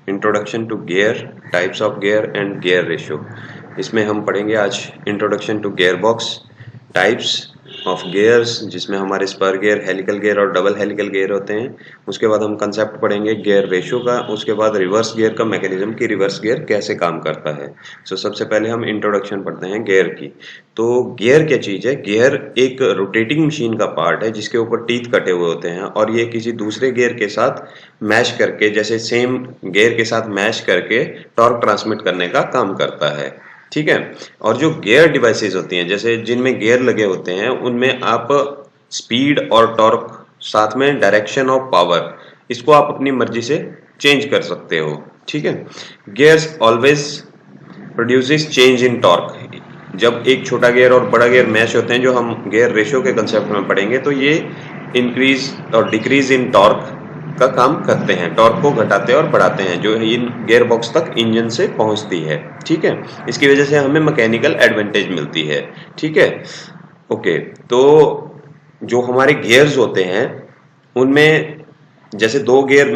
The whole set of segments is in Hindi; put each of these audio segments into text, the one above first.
Introduction to gear, types of gear and gear ratio. इसमें हम पढ़ेंगे आज introduction to gear box, types of gears जिसमें हमारे स्पर गियर, हेलिकल गियर और डबल हेलिकल गियर होते हैं। उसके बाद हम कंसेप्ट पढ़ेंगे गियर रेशियो का, उसके बाद रिवर्स गियर का मैकेनिज्म कि रिवर्स गियर कैसे काम करता है। सबसे पहले हम इंट्रोडक्शन पढ़ते हैं गियर की। तो गियर क्या चीज़ है? गियर एक रोटेटिंग मशीन का पार्ट है जिसके ऊपर टीथ कटे हुए होते हैं और ये किसी दूसरे गियर के साथ मैश करके, जैसे सेम गियर के साथ मैश करके टॉर्क ट्रांसमिट करने का काम करता है। ठीक है। और जो गियर डिवाइसेस होती हैं, जैसे जिनमें गियर लगे होते हैं, उनमें आप स्पीड और टॉर्क, साथ में डायरेक्शन ऑफ पावर, इसको आप अपनी मर्जी से चेंज कर सकते हो। ठीक है। Gears always produces change in torque. जब एक छोटा गियर और बड़ा गियर मैच होते हैं, जो हम गियर रेशियो के कंसेप्ट में पढ़ेंगे, तो ये इंक्रीज और डिक्रीज इन टॉर्क का काम करते हैं, टॉर्क को घटाते और बढ़ाते हैं, जो इन गियर बॉक्स तक इंजन से पहुंचती है। ठीक है। इसकी वजह से हमें मैकेनिकल एडवांटेज मिलती है। ठीक है। ओके। तो जो हमारे गियर्स होते हैं उनमें जैसे दो गियर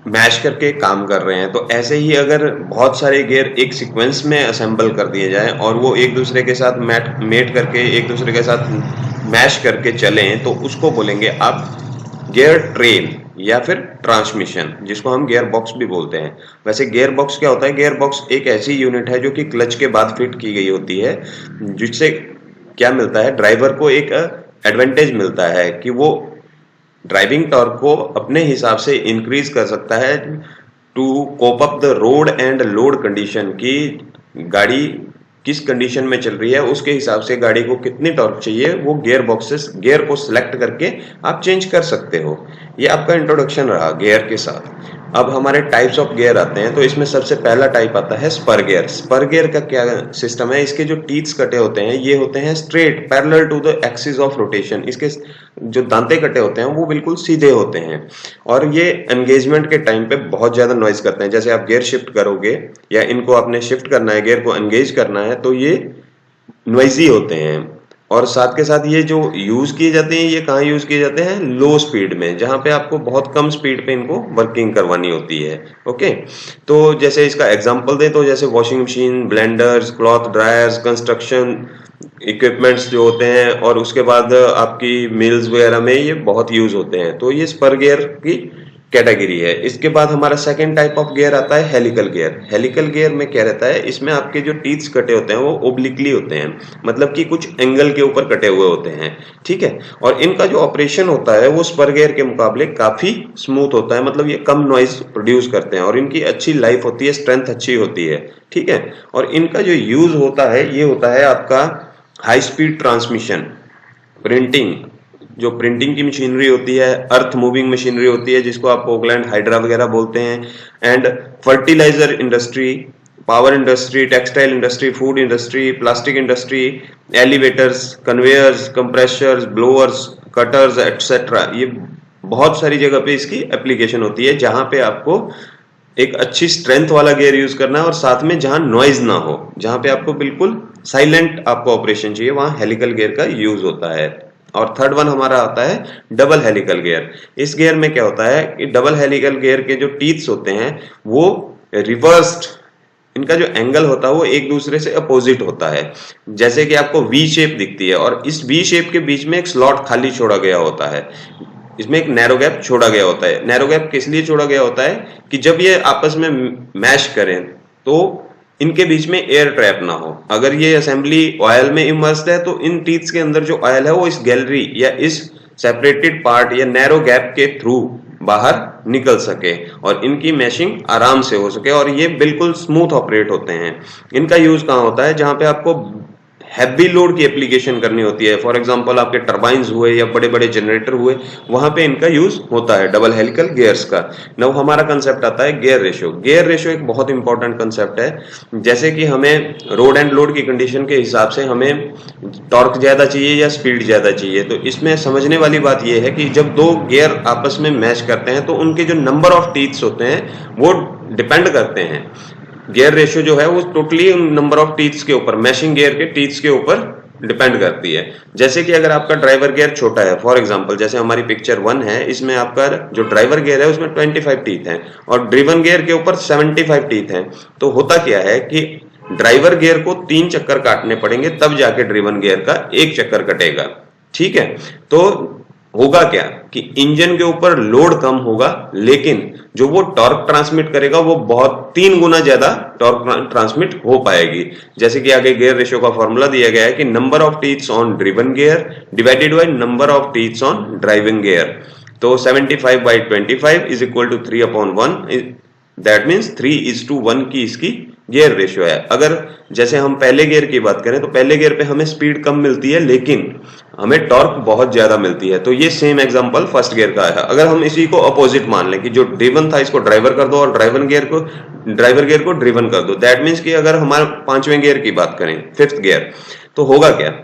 मैश करके काम कर रहे हैं, तो ऐसे ही अगर बहुत सारे गियर एक सीक्वेंस में असेंबल कर दिए जाएं और वो एक दूसरे के साथ मेट करके एक दूसरे के साथ मैश करके चलें, तो उसको बोलेंगे आप गियर ट्रेन या फिर ट्रांसमिशन, जिसको हम गियर बॉक्स भी बोलते हैं। वैसे गियर बॉक्स क्या होता है? गियर बॉक्स एक ऐसी यूनिट है जो कि क्लच के बाद फिट की गई होती है, जिससे क्या मिलता है? ड्राइवर को एक एडवांटेज मिलता है कि वो ड्राइविंग टॉर्क को अपने हिसाब से इंक्रीज कर सकता है to cope up the road and load condition, की गाड़ी किस कंडीशन में चल रही है उसके हिसाब से गाड़ी को कितनी टॉर्क चाहिए, वो गियर बॉक्सेस, गियर को सिलेक्ट करके आप चेंज कर सकते हो। ये आपका इंट्रोडक्शन रहा गियर के साथ। अब हमारे टाइप्स ऑफ गियर आते हैं, तो इसमें सबसे पहला टाइप आता है स्पर गियर। स्पर गियर का क्या सिस्टम है? इसके जो टीथ्स कटे होते हैं, ये होते हैं straight parallel to the axis of rotation. इसके जो दांते कटे होते हैं वो बिल्कुल सीधे होते हैं और ये एंगेजमेंट के टाइम पे बहुत ज्यादा नॉइज करते हैं। जैसे आप गियर शिफ्ट करोगे या इनको आपने शिफ्ट करना है, गियर को एंगेज करना है, तो ये नॉइजी होते हैं। और साथ के साथ ये जो यूज किए जाते हैं, ये कहाँ यूज किए जाते हैं? लो स्पीड में, जहां पे आपको बहुत कम स्पीड पे इनको वर्किंग करवानी होती है। ओके। तो जैसे इसका एग्जांपल दें तो जैसे washing machine, blenders, cloth dryers, construction equipments जो होते हैं, और उसके बाद आपकी मिल्स वगैरह में ये बहुत यूज होते हैं। तो ये स्पर गियर की कैटेगरी है। इसके बाद हमारा सेकंड टाइप ऑफ गियर आता है हेलिकल गियर। हेलिकल गियर में क्या रहता है? इसमें आपके जो टीथ्स कटे होते हैं वो ओब्लिकली होते हैं, मतलब कि कुछ एंगल के ऊपर कटे हुए होते हैं। ठीक है। और इनका जो ऑपरेशन होता है वो स्पर गियर के मुकाबले काफी स्मूथ होता है, मतलब ये कम नॉइज प्रोड्यूस करते हैं और इनकी अच्छी लाइफ होती है, स्ट्रेंथ अच्छी होती है। ठीक है। और इनका जो यूज होता है ये होता है आपका हाई स्पीड ट्रांसमिशन, प्रिंटिंग, जो प्रिंटिंग की मशीनरी होती है, अर्थ मूविंग मशीनरी होती है जिसको आप ओकलैंड हाइड्रा वगैरह बोलते हैं, and fertiliser industry, power industry, textile industry, food industry, plastic industry, elevators, conveyors, compressors, blowers, cutters etcetera. ये बहुत सारी जगह पे इसकी एप्लीकेशन होती है जहां पे आपको एक अच्छी स्ट्रेंथ वाला गियर यूज करना है और साथ में जहां नॉइज ना हो, जहां पे आपको बिल्कुल साइलेंट आपको ऑपरेशन चाहिए, वहां हेलिकल गियर का यूज होता है। और थर्ड वन हमारा आता है डबल हेलिकल गियर। इस गियर में क्या होता है कि डबल हेलिकल गियर के जो टीथ्स होते हैं वो रिवर्स्ड, इनका जो एंगल होता है वो एक दूसरे से अपोजिट होता है। जैसे कि आपको वी शेप दिखती है और इस वी शेप के बीच में एक स्लॉट खाली छोड़ा गया होता है, इसमें एक नैरो गैप छोड़ा गया होता है। नैरो गैप किस लिए छोड़ा गया होता है? कि जब ये आपस में मैश करें तो इनके बीच में एयर ट्रैप ना हो। अगर ये असेंबली ऑयल में इमर्स्ड है तो इन टीथ्स के अंदर जो ऑयल है वो इस गैलरी या इस सेपरेटेड पार्ट या नैरो गैप के थ्रू बाहर निकल सके और इनकी मैशिंग आराम से हो सके और ये बिल्कुल स्मूथ ऑपरेट होते हैं। इनका यूज कहाँ होता है? जहां पे आपको हैवी लोड की एप्लीकेशन करनी होती है, फॉर एग्जांपल आपके टरबाइंस हुए या बड़े बड़े जनरेटर हुए, वहां पे इनका यूज होता है डबल हेलिकल गियर्स का। नाउ हमारा कंसेप्ट आता है गियर रेशियो। गियर रेशियो एक बहुत इंपॉर्टेंट कंसेप्ट है। जैसे कि हमें रोड एंड लोड की कंडीशन के हिसाब से हमें टॉर्क ज्यादा चाहिए या स्पीड ज्यादा चाहिए, तो इसमें समझने वाली बात यह है कि जब दो गियर आपस में मैच करते हैं तो उनके जो नंबर ऑफ टीथ्स होते हैं वो डिपेंड करते हैं। गियर रेशियो जो है वो टोटली नंबर ऑफ टीथ्स के ऊपर, मैशिंग गियर के टीथ्स के ऊपर डिपेंड करती है। जैसे कि अगर आपका ड्राइवर गियर छोटा है, फॉर एग्जांपल जैसे हमारी पिक्चर 1 है, इसमें आपका जो ड्राइवर गियर है उसमें 25 टीथ हैं और ड्रिवन गियर के ऊपर 75 टीथ हैं। तो होता क्या है कि ड्राइवर गियर को 3 चक्कर काटने पड़ेंगे तब जाके ड्रिवन गियर का 1 चक्कर कटेगा। ठीक है, तो होगा क्या कि इंजन के ऊपर लोड कम होगा, लेकिन जो वो टॉर्क ट्रांसमिट करेगा वो बहुत 3 गुना ज्यादा टॉर्क ट्रांसमिट हो पाएगी। जैसे कि आगे गियर रेशियो का फॉर्मूला दिया गया है कि number of teeths on driven gear divided by number of teeths on driving gear. तो 75/25 is equal to 3/1। That means 3:1 की इसकी गियर रेशियो है। अगर जैसे हम पहले गियर की बात करें तो पहले गियर पे हमें स्पीड कम मिलती है लेकिन हमें टॉर्क बहुत ज्यादा मिलती है। तो ये सेम एग्जांपल फर्स्ट गियर का है। अगर हम इसी को अपोजिट मान लें कि जो ड्रिवन था इसको ड्राइवर कर दो और ड्राइवर गियर को ड्रिवन कर दो, दैट मीन्स कि अगर हमारे 5वें गियर की बात करें, 5th गियर, तो होगा क्या,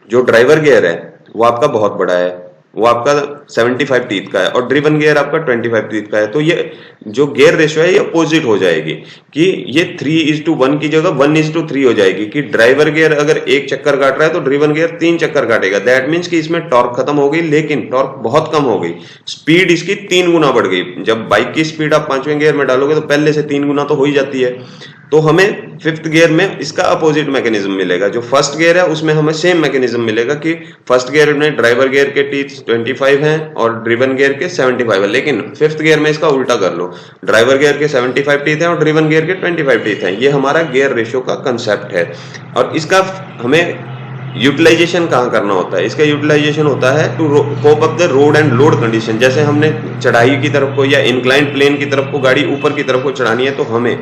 जो ड्राइवर गियर है वो आपका बहुत बड़ा है, वो आपका 75 टीथ का है और ड्रिवन गियर आपका 25 टीथ का है। तो ये जो गियर रेशियो है ये अपोजिट हो जाएगी कि ये 3:1 की जगह 1:3 हो जाएगी कि ड्राइवर गियर अगर 1 चक्कर काट रहा है तो ड्रिवन गियर 3 चक्कर काटेगा। दैट मीन्स कि इसमें टॉर्क खत्म हो गई लेकिन टॉर्क बहुत कम हो गई, स्पीड इसकी 3 गुना बढ़ गई। जब बाइक की स्पीड आप 5वें गियर में डालोगे तो पहले से 3 गुना तो हो ही जाती है। तो हमें 5th गियर में इसका अपोजिट मैकेनिज्म मिलेगा। जो फर्स्ट गियर है उसमें हमें सेम मैकेनिज्म मिलेगा कि फर्स्ट गियर में ड्राइवर गियर के टीथ 25 हैं और ड्रिवन गियर के 75 है, लेकिन 5th गियर में इसका उल्टा कर लो, ड्राइवर गियर के 75 टीथ हैं और ड्रिवन गियर के 25 टीथ हैं। ये हमारा गियर रेशियो का कंसेप्ट है और इसका हमें यूटिलाइजेशन कहाँ करना होता है। इसका यूटिलाइजेशन होता है to cope up the road and load condition. जैसे हमने चढ़ाई की तरफ को या इंक्लाइंड प्लेन की तरफ को गाड़ी ऊपर की तरफ को चढ़ानी है तो हमें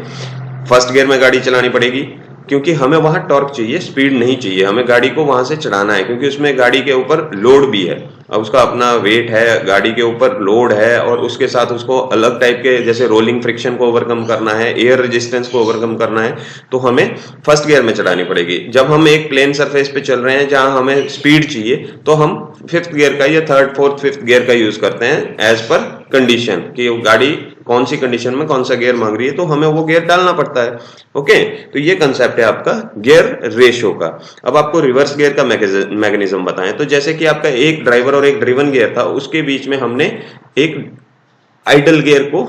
फर्स्ट गियर में गाड़ी चलानी पड़ेगी क्योंकि हमें वहां टॉर्क चाहिए, स्पीड नहीं चाहिए। हमें गाड़ी को वहां से चढ़ाना है क्योंकि उसमें गाड़ी के ऊपर लोड भी है, अब उसका अपना वेट है, गाड़ी के ऊपर लोड है और उसके साथ उसको अलग टाइप के जैसे रोलिंग फ्रिक्शन को ओवरकम करना है, एयर रेजिस्टेंस को ओवरकम करना है, तो हमें फर्स्ट गियर में चढ़ानी पड़ेगी। जब हम एक प्लेन सरफेस पे चल रहे हैं जहां हमें स्पीड चाहिए तो हम 5th गियर का या 3rd, 4th, 5th गियर का यूज करते हैं एज पर कंडीशन कि गाड़ी कौन सी कंडीशन में कौन सा गियर मांग रही है तो हमें वो गियर डालना पड़ता है। ओके, तो ये कंसेप्ट है आपका गियर रेशियो का। अब आपको रिवर्स गियर का मैकेनिज्म बताएं तो जैसे कि आपका एक ड्राइवर और एक ड्रिवन गियर था, उसके बीच में हमने एक आइडल गियर को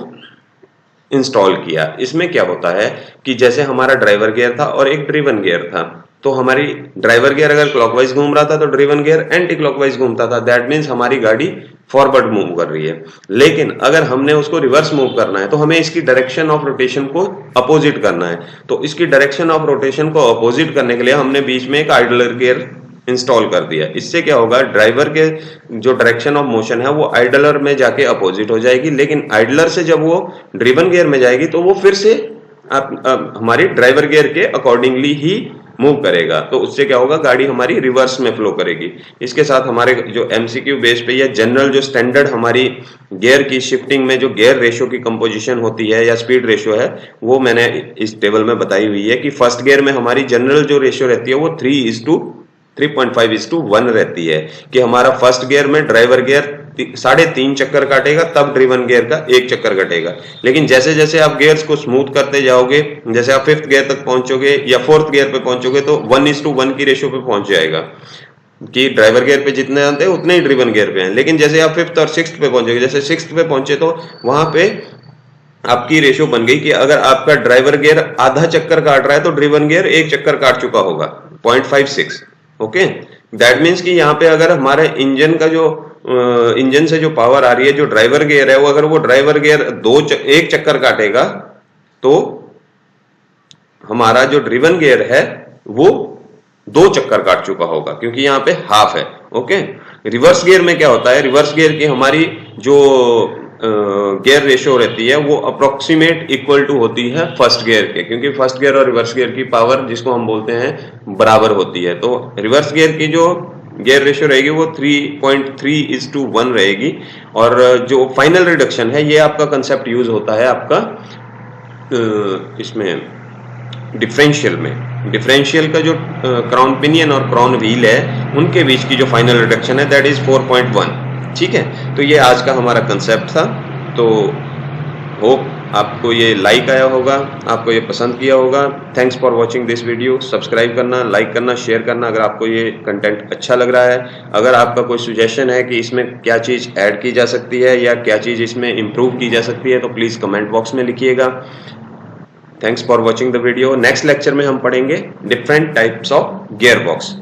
इंस्टॉल किया। इसमें क्या होता है कि जैसे हमारा ड्राइवर गियर था और एक ड्रिवन गियर था, तो हमारी ड्राइवर गियर अगर क्लॉकवाइज घूम रहा था तो ड्रिवन गियर एंटी क्लॉकवाइज घूमता था। दैट मीन्स हमारी गाड़ी फॉरवर्ड मूव कर रही है। लेकिन अगर हमने उसको रिवर्स मूव करना है तो हमें इसकी डायरेक्शन ऑफ रोटेशन को अपोजिट करना है। तो इसकी डायरेक्शन ऑफ रोटेशन को अपोजिट करने के लिए हमने बीच में एक आइडलर गियर इंस्टॉल कर दिया। इससे क्या होगा, ड्राइवर के जो डायरेक्शन ऑफ मोशन है वो आइडलर में जाके अपोजिट हो जाएगी, लेकिन आइडलर से जब वो ड्रिवन गियर में जाएगी तो वो फिर से हमारी ड्राइवर गियर के अकॉर्डिंगली ही मूव करेगा। तो उससे क्या होगा, गाड़ी हमारी रिवर्स में फ्लो करेगी। इसके साथ हमारे जो एमसीक्यू बेस पे या जनरल जो स्टैंडर्ड हमारी गियर की शिफ्टिंग में जो गियर रेशियो की कंपोजिशन होती है या स्पीड रेशियो है वो मैंने इस टेबल में बताई हुई है कि फर्स्ट गियर में हमारी जनरल जो रेशियो रहती है वो 3:3.5:1 रहती है कि हमारा फर्स्ट गियर में ड्राइवर गियर 3.5 चक्कर काटेगा तब ड्रिवन गियर का 1 चक्कर कटेगा। लेकिन जैसे जैसे आप गियर्स को स्मूथ करते जाओगे, जैसे आप 5th गियर तक पहुंचोगे या 4th गियर पे पहुंचोगे तो 1:1 की रेशियो पे पहुंच जाएगा कि ड्राइवर गियर पे जितने आते हैं उतने ही ड्रिवन गियर पे हैं। लेकिन जैसे आप 5th और 6th पे पहुंचोगे, जैसे 6th पे पहुंचे तो वहां पे आपकी रेशियो बन गई कि अगर आपका ड्राइवर गियर आधा चक्कर काट रहा है तो ड्रिवन गियर 1 चक्कर काट चुका होगा, 0.56। ओके, दैट मीन्स कि यहाँ पे अगर हमारे इंजन का जो इंजन से जो पावर आ रही है, जो ड्राइवर गियर है वो अगर वो ड्राइवर गियर 1 चक्कर काटेगा तो हमारा जो ड्रिवन गियर है वो 2 चक्कर काट चुका होगा क्योंकि यहाँ पे हाफ है। ओके, रिवर्स गियर में क्या होता है, रिवर्स गियर की हमारी जो गियर रेशियो रहती है वो अप्रोक्सीमेट इक्वल टू होती है फर्स्ट गियर के, क्योंकि फर्स्ट गियर और रिवर्स गियर की पावर जिसको हम बोलते हैं बराबर होती है। तो रिवर्स गियर की जो गियर रेशियो रहेगी वो 3.3:1 रहेगी। और जो फाइनल रिडक्शन है ये आपका कंसेप्ट यूज होता है आपका इसमें डिफरेंशियल में। डिफरेंशियल का जो क्राउन पिनियन और क्राउन व्हील है उनके बीच की जो फाइनल रिडक्शन है दैट इज 4.1। ठीक है, तो ये आज का हमारा कंसेप्ट था। तो होप आपको ये लाइक आया होगा, आपको ये पसंद किया होगा। Thanks for watching this video. Subscribe करना, लाइक करना, शेयर करना अगर आपको ये कंटेंट अच्छा लग रहा है। अगर आपका कोई सुजेशन है कि इसमें क्या चीज़ ऐड की जा सकती है या क्या चीज़ इसमें इम्प्रूव की जा सकती है तो प्लीज़ कमेंट बॉक्स में लिखिएगा। Thanks for watching the video. Next lecture में हम पढ़ेंगे different types of gear box.